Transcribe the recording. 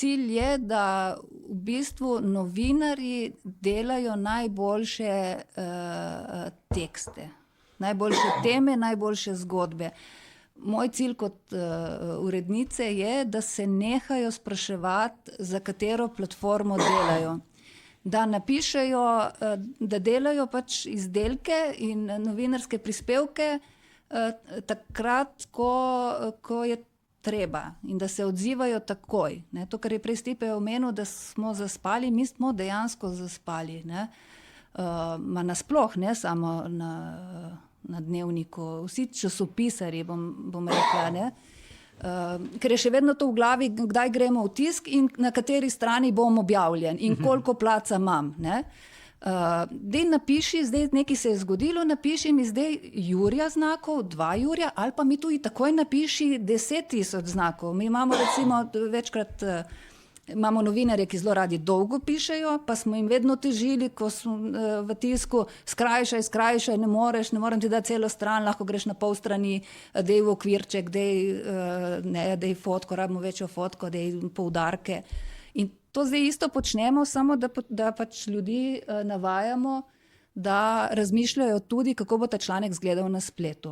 cilj je, da v bistvu novinarji delajo najboljše tekste, najboljše teme, najboljše zgodbe. Moj cilj kot urednice je, da se nehajo spraševati, za katero platformo delajo. Da napišejo, da delajo pač izdelke in novinarske prispevke takrat, ko je treba in da se odzivajo takoj. Ne? To, kar je prej Stipe omenil, da smo zaspali, mi smo dejansko zaspali. Ne? Nasploh, ne samo na Dnevniku, vsi časopisarji, bom rekla, ne? Ker je še vedno to v glavi, kdaj gremo v tisk in na kateri strani bom objavljen in koliko placa imam. Ne? Dej napiši, zdaj nekaj se je zgodilo, napiši mi zdaj Jurja znakov, 2 Jurja, ali pa mi tu i takoj napiši 10.000 znakov. Mi imamo recimo večkrat, imamo novinarje, ki zelo radi dolgo pišejo, pa smo jim vedno težili, ko smo v tisku, skrajšaj, ne morem ti dati celo stran, lahko greš na pol strani, dej v okvirček, dej fotko, rabimo večjo fotko, dej poudarke. In to zdaj isto počnemo, samo da pač ljudi navajamo, da razmišljajo tudi, kako bo ta članek izgledal na spletu.